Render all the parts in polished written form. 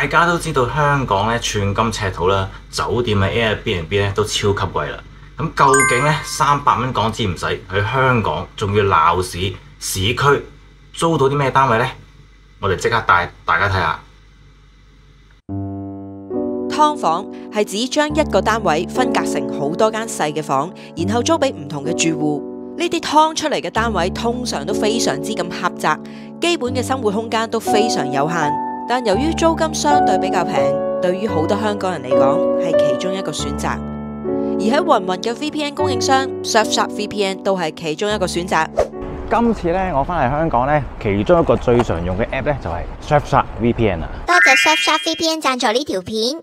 大家都知道香港咧寸金尺土啦，酒店嘅 Airbnb 咧都超級貴啦。咁究竟咧300蚊港紙唔使去香港，仲要鬧市區租到啲咩單位呢？我哋即刻帶大家睇下。劏房係指將一個單位分隔成好多間細嘅房，然後租俾唔同嘅住戶。呢啲劏出嚟嘅單位通常都非常之咁狹窄，基本嘅生活空間都非常有限。但由於租金相對比較平，對於好多香港人嚟講係其中一個選擇。而喺芸芸嘅 VPN 供應商 Surfshark VPN 都係其中一個選擇。今次咧，我翻嚟香港咧，其中一個最常用嘅 app 咧就係 Surfshark VPN 啊。多謝 Surfshark VPN 贊助呢條片。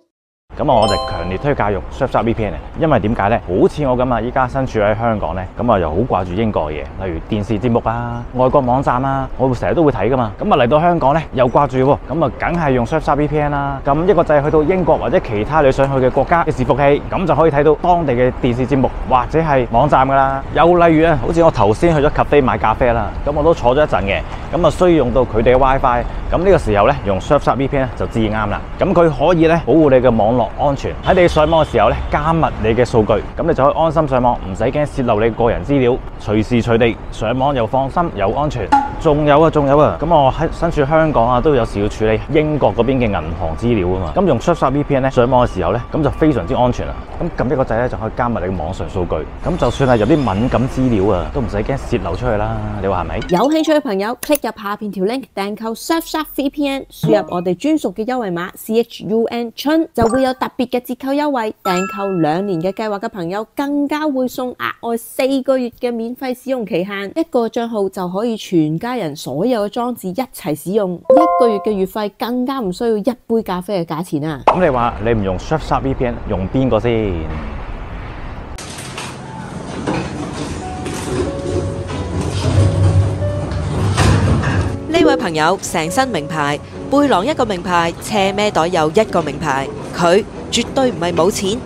咁我就強烈推介用 Surfshark VPN 啊，因為點解呢？好似我咁啊，依家身處喺香港呢，咁啊又好掛住英國嘅嘢，例如電視節目啊、外國網站啊，我成日都會睇噶嘛。咁啊嚟到香港呢，又掛住喎，咁啊梗係用 Surfshark VPN 啦。咁一個掣去到英國或者其他你想去嘅國家嘅伺服器，咁就可以睇到當地嘅電視節目或者係網站噶啦。又例如啊，好似我頭先去咗 cafe 買咖啡啦，咁我都坐咗一陣嘅，咁啊需要用到佢哋嘅 WiFi，咁呢個時候呢，用 Surfshark VPN 咧就至啱啦。咁佢可以呢保護你嘅網絡安全，喺你上網嘅時候咧，加密你嘅數據，咁你就可以安心上網，唔使驚洩漏你個人資料，隨時隨地上網又放心又安全。仲有啊，咁我喺身處香港啊，都有時要處理英國嗰邊嘅銀行資料啊嘛。咁用 Surfshark VPN 咧上網嘅時候咧，咁就非常之安全啦。咁撳一個掣咧就可以加密你嘅網上數據，咁就算係有啲敏感資料啊，都唔使驚洩漏出去啦。你話係咪？有興趣嘅朋友 click 入下邊條 link 訂購 Surfshark VPN， 輸入我哋專屬嘅優惠碼 CHUN 春，就會有特別嘅折扣優惠。訂購2年嘅計劃嘅朋友更加會送額外4個月嘅免費使用期限，一個賬號就可以全家人所有嘅裝置一齊使用，1個月嘅月費更加唔需要一杯咖啡嘅價錢啊！咁你話你唔用 Surfshark VPN， 用邊個先？呢位朋友成身名牌，背囊一個名牌，車孭袋又一個名牌，佢絕對唔係冇錢。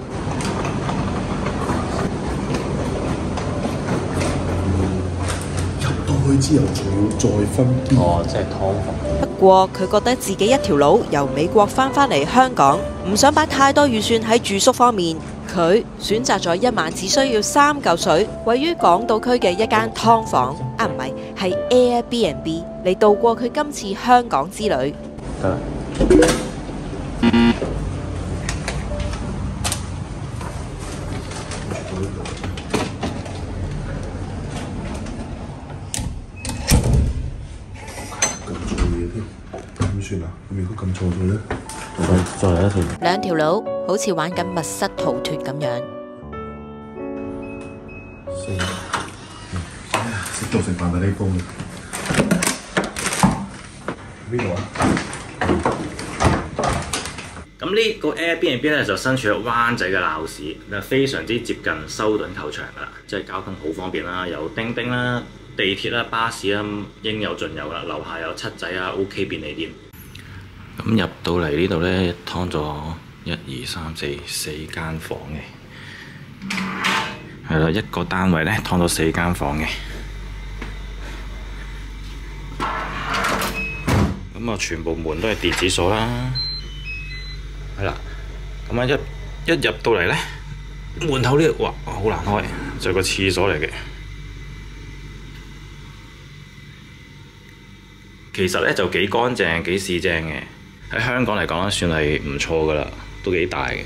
入到去之後仲要再分啲。哦，即係劏房。不過佢覺得自己一條佬由美國翻嚟香港，唔想擺太多預算喺住宿方面，佢選擇咗一晚只需要3嚿水，位於港島區嘅一間劏房，唔係 Airbnb 嚟度過佢今次香港之旅。得啦。算啦，如果撳錯咗咧，再嚟一次。兩條佬好似玩緊密室逃脫咁樣。食到食飯咪呢風邊度啊？咁呢個 Airbnb 咧就身處喺灣仔嘅鬧市，非常之接近修頓球場噶啦，即係交通好方便啦，有叮叮啦、地鐵啦、巴士啦，應有盡有啦。樓下有七仔啊、OK 便利店。咁入到嚟呢度咧，劏咗1、2、3、4間房嘅，係啦，一個單位咧劏咗4間房嘅。咁啊，全部門都係電子鎖啦，係啦。咁啊一入到嚟咧，門口呢度哇好難開，就係個廁所嚟嘅。其實咧就幾乾淨幾四正嘅。喺香港嚟講算係唔錯噶啦，都幾大嘅。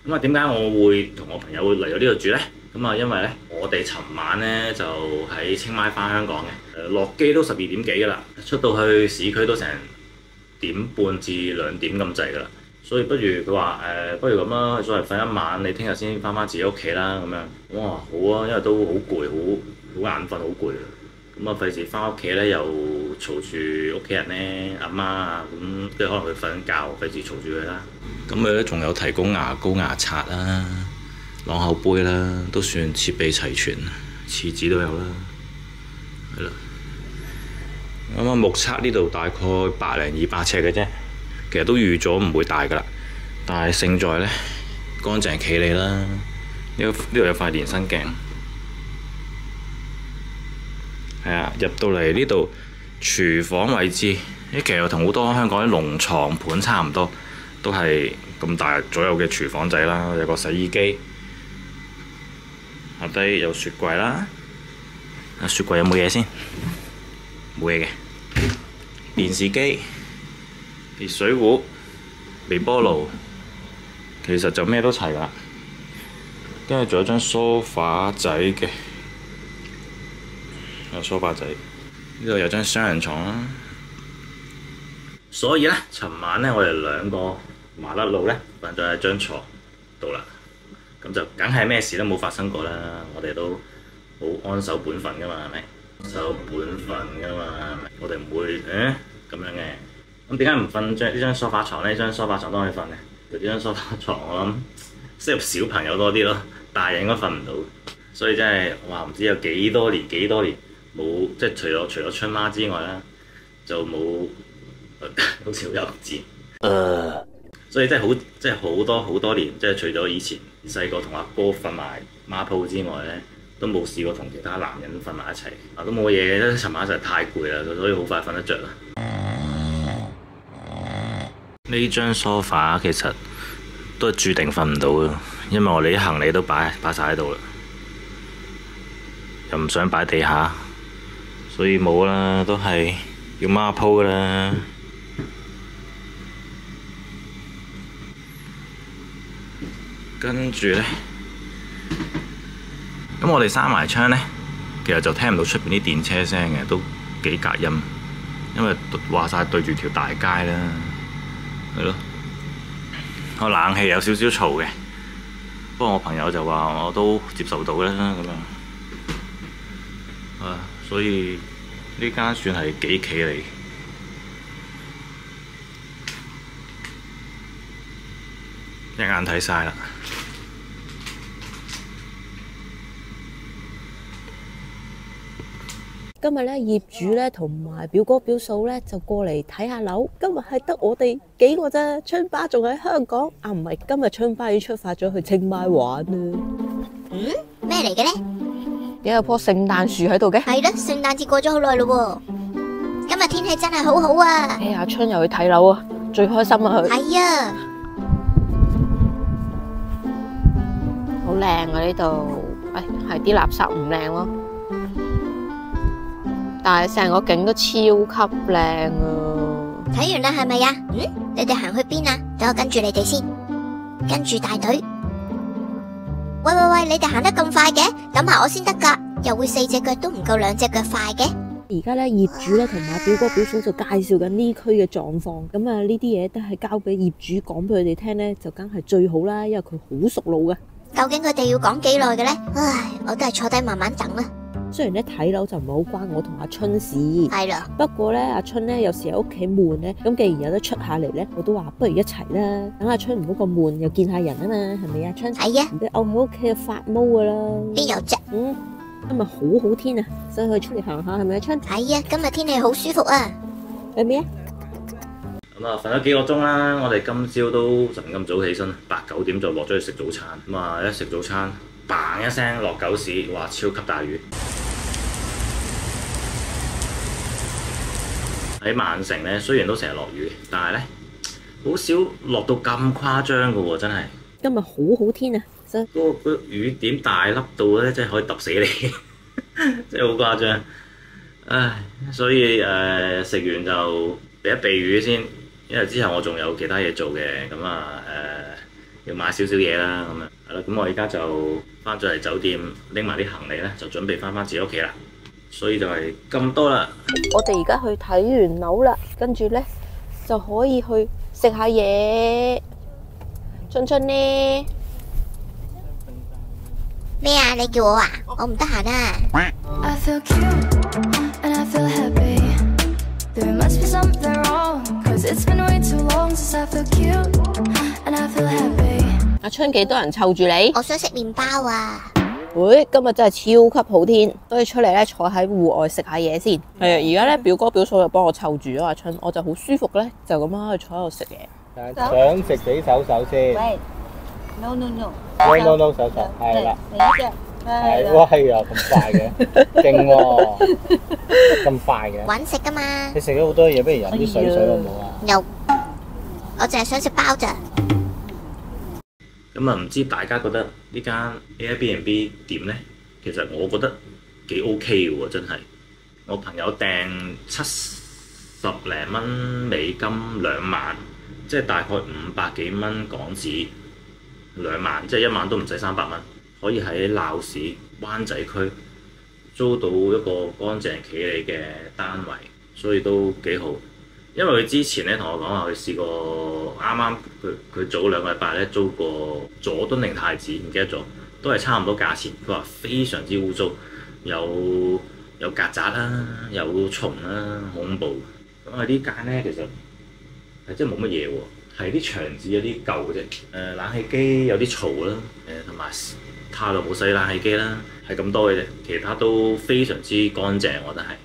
咁啊，點解我會同我朋友會嚟到呢度住呢？咁啊，因為咧，我哋尋晚咧就喺清邁翻香港嘅，落機都12點幾噶啦，出到去市區都成1點半至2點咁滯噶啦。所以不如佢話不如咁啦，再嚟瞓一晚，你聽日先翻返自己屋企啦咁樣。哇，好啊，因為都好攰，好眼瞓，好攰啊。咁啊，費事翻屋企咧，又嘈住屋企人咧，阿媽啊，咁即係可能佢瞓緊覺，費事嘈住佢啦。咁佢咧仲有提供牙膏、牙刷啦、朗口杯啦，都算設備齊全，廁紙都有啦，係啦。咁啊，目測呢度大概100零200尺嘅啫，其實都預咗唔會大噶啦。但係勝在咧乾淨企理啦，呢度有塊連身鏡。係啊，入到嚟呢度廚房位置，其實同好多香港啲農床盤差唔多，都係咁大左右嘅廚房仔啦，有個洗衣機，下低有雪櫃啦。雪櫃有冇嘢先？冇嘢嘅。電視機、熱水壺、微波爐，其實就咩都齊啦。跟住仲有張梳化仔嘅，有梳化仔。呢度有張雙人床啦。所以呢，尋晚呢，我哋兩個麻甩佬呢，瞓咗喺張床度啦。咁就梗係咩事都冇發生過啦。我哋都好安守本分噶嘛，係咪？守本分噶嘛，係咪？我哋唔會咁樣嘅。咁點解唔瞓呢張梳化床呢？呢張梳化床都可以瞓嘅。呢張梳化床我諗適合小朋友多啲咯，大人應該瞓唔到。所以真係哇，唔知有幾多年冇，即係除咗春媽之外啦，就冇好似好幼稚。所以真係好多年，即係除咗以前細個同阿哥瞓埋孖鋪之外咧，都冇試過同其他男人瞓埋一齊。都冇嘢嘅，尋晚實在太攰啦，所以好快瞓得着啦。呢張梳化其實都係注定瞓唔到嘅，因為我哋啲行李都擺晒喺度啦，又唔想擺地下，所以冇啦，都係要孖鋪噶啦。跟住呢，咁我哋閂埋窗呢，其實就聽唔到出邊啲電車聲嘅，都幾隔音，因為話晒對住條大街啦，係咯。個冷氣有少少嘈嘅，不過我朋友就話我都接受到啦咁樣。所以呢間算係幾企理。一眼睇晒啦。今日咧業主咧同埋表哥表嫂咧就過嚟睇下樓。今日係得我哋幾個啫，春爸仲喺香港。唔係，今日春爸已經出發咗去清邁玩啦。咩嚟嘅咧？有棵聖誕樹喺度嘅。係咯，聖誕節過咗好耐咯喎。今日天氣真係好好啊！阿春又去睇樓啊，最開心啊佢。係啊，好靚啊呢度，係啲垃圾唔靚咯。但係成個景都超級靚啊！睇完啦係咪啊？你哋行去邊啊？等我跟住你哋先，跟住大隊。喂，你哋行得咁快嘅，等埋我先得噶，又會4隻腳都唔夠2隻腳快嘅。而家咧業主咧同埋表哥表嫂就介紹緊呢區嘅狀況，咁啊呢啲嘢都係交俾業主講俾佢哋聽咧，就梗係最好啦，因為佢好熟路嘅。究竟佢哋要講幾耐嘅咧？唉，我都係坐低慢慢等啦。雖然咧睇樓就唔係好關我同阿春事，係啦。不過咧阿春咧有時喺屋企悶咧，咁既然有得出下嚟咧，我都話不如一齊啦。等阿春唔好咁悶，又見下人啊嘛，係咪啊春？係啊。唔俾漚喺屋企就發毛噶啦。邊有啫？今日好好天啊，所以去出嚟行下，係咪啊春？係啊，今日天氣好舒服啊。係咩啊？咁啊，瞓咗幾個鐘啦，我哋今朝都晨咁早起身，8、9點就落咗去食早餐。咁啊，一食早餐嘭一聲落狗屎，哇！超級大雨。喺曼城咧，雖然都成日落雨，但係咧好少落到咁誇張嘅喎，真係。今日好好天啊！嗰個雨點大粒到咧，真係可以揼死你，真係好誇張。唉，所以食完就避一避雨先，因為之後我仲有其他嘢做嘅，咁啊要買少少嘢啦，咁樣係啦。咁我而家就翻咗嚟酒店拎埋啲行李咧，就準備翻自己屋企啦。所以就係咁多啦。我哋而家去睇完樓啦，跟住咧就可以去食下嘢。春春呢？咩啊？你叫我啊？我唔得閒啊。I feel cute and I feel happy. There must be something wrong, 'cause it's been way too long since I feel cute and I feel happy. 阿春幾多人湊住你？我想食麵包啊！喂，今日真係超級好天，都要出嚟咧坐喺戶外食下嘢先。係啊，而家咧表哥表嫂就幫我湊住咗阿春，我就好舒服咧，就咁樣去坐喺度食嘢。想食幾手先？喂 ，no no no， no no 手係啦，嚟一隻，係哇係啊，咁快嘅，勁喎，咁快嘅。搵食噶嘛。你食咗好多嘢，不如飲啲水好唔好啊？有。我淨係想食包咋。咁啊，唔知大家覺得呢間 Airbnb 點呢？其實我覺得幾 OK 嘅喎，真係。我朋友訂70零蚊美金2晚，即係大概500幾蚊港紙2晚，即係1晚都唔使300蚊，可以喺鬧市灣仔區租到一個乾淨企理嘅單位，所以都幾好。因為佢之前咧同我講話，佢試過啱啱佢早2個禮拜咧租過佐敦定太子，唔記得咗，都係差唔多價錢。佢話非常之污糟，有曱甴啦，有蟲啦，好恐怖。咁啊呢間咧其實係真係冇乜嘢喎，係啲牆紙有啲舊啫，冷氣機有啲嘈啦，同埋太耐冇洗冷氣機啦，係咁多嘅啫，其他都非常之乾淨，我覺得係。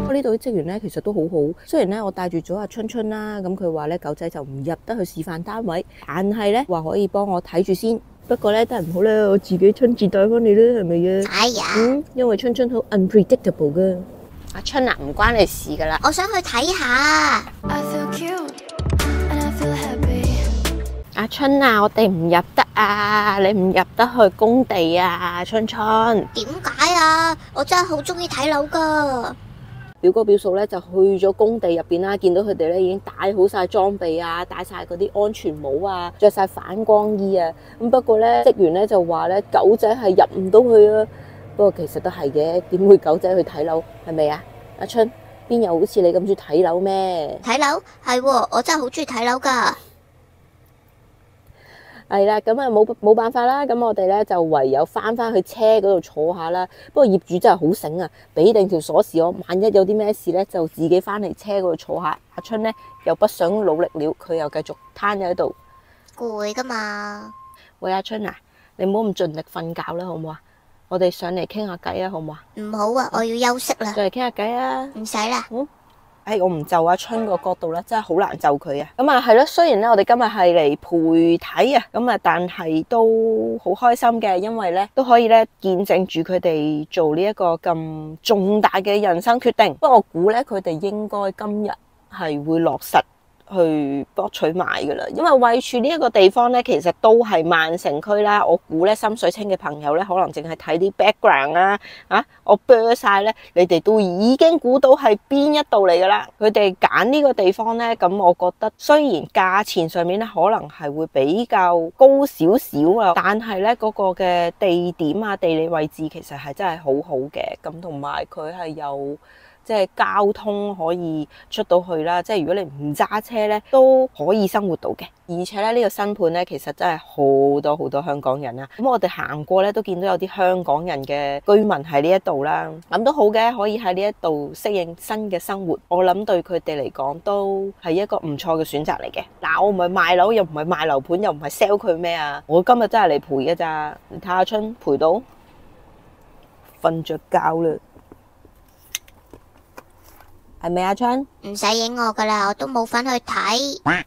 我呢度啲職員咧其實都好好，雖然咧我帶住咗阿春春啦，咁佢話咧狗仔就唔入得去示範單位，但係咧話可以幫我睇住先。不過咧得唔好咧，我自己親自帶翻你啦，係咪啊？哎呀，因為春春好 unpredictable 噶。阿春啊，唔關你事噶啦，我想去睇下。阿春啊，我哋唔入得啊，你唔入得去工地啊，春春。點解啊？我真係好中意睇樓噶。表哥表嫂咧就去咗工地入邊啦，見到佢哋咧已經帶好晒裝備啊，戴晒嗰啲安全帽啊，着晒反光衣啊。咁不過咧職員咧就話咧狗仔係入唔到去啊。不過其實都係嘅，點會狗仔去睇樓係咪啊？阿春邊有好似你咁中意睇樓咩？睇樓係喎，我真係好中意睇樓噶。係啦，咁啊冇辦法啦，咁我哋咧就唯有翻去車嗰度坐下啦。不過業主真係好醒啊，俾定條鎖匙我，萬一有啲咩事咧，就自己翻嚟車嗰度坐下。阿春咧又不想努力了，佢又繼續攤喺度，攰噶嘛。喂，阿春啊，你唔好咁盡力瞓覺啦，好唔好啊？我哋上嚟傾下偈啊，好唔好啊？唔好啊，我要休息啦。上嚟傾下偈啊？唔使啦。我唔就阿春個角度咧，真係好難就佢啊！咁啊係咯，雖然咧我哋今日係嚟陪睇啊，咁啊但係都好開心嘅，因為咧都可以咧見證住佢哋做呢一個咁重大嘅人生決定。不過我估咧佢哋應該今日係會落實去博取買噶啦，因為位處呢一個地方咧，其實都係萬城區啦。我估咧深水清嘅朋友咧，可能淨係睇啲 background 啦，我 blur 晒咧，你哋都已經估到係邊一度嚟噶啦。佢哋揀呢個地方咧，咁我覺得雖然價錢上面咧可能係會比較高少少啊，但係咧嗰個嘅地點啊、地理位置其實係真係好好嘅，咁同埋佢係有即係交通可以出到去啦，即係如果你唔揸車咧，都可以生活到嘅。而且咧呢個新盤咧，其實真係好多好多香港人啊。咁我哋行過咧，都見到有啲香港人嘅居民喺呢一度啦。咁都好嘅，可以喺呢一度適應新嘅生活。我諗對佢哋嚟講都係一個唔錯嘅選擇嚟嘅。嗱，我唔係賣樓，又唔係賣樓盤，又唔係 sell 佢咩啊！我今日真係嚟陪嘅咋。你睇下春陪到瞓着覺啦。係咪阿春？唔使影我噶啦，我都冇份去睇。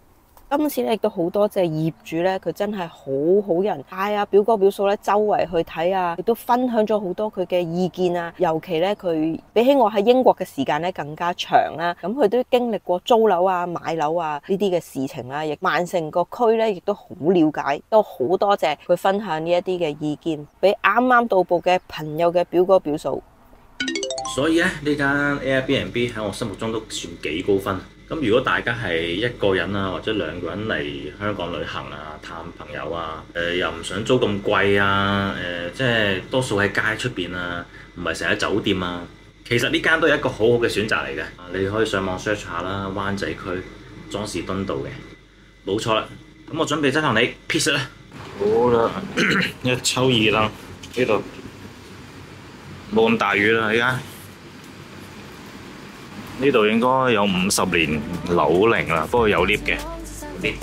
今次咧亦都好多謝業主咧，佢真係好好人，帶啊表哥表嫂咧周圍去睇啊，亦都分享咗好多佢嘅意見啊。尤其咧佢比起我喺英國嘅時間咧更加長啦，咁佢都經歷過租樓啊、買樓啊呢啲嘅事情啦，亦萬城個區咧亦都好了解，都好多謝佢分享呢一啲嘅意見，俾啱啱到埗嘅朋友嘅表哥表嫂。所以咧，呢間 Airbnb 喺我心目中都算幾高分。咁如果大家係一個人啊，或者2個人嚟香港旅行啊、探朋友啊，又唔想租咁貴啊，即係多數喺街出邊啊，唔係成日酒店啊，其實呢間都係一個好好嘅選擇嚟嘅。你可以上網 search 下啦，灣仔區莊士敦道嘅，冇錯啦。咁我準備執行李 peace 啦。好啦，一抽二啦，呢度冇咁大雨啦，而家。呢度應該有50年樓齡啦，不過有 lift 嘅。lift。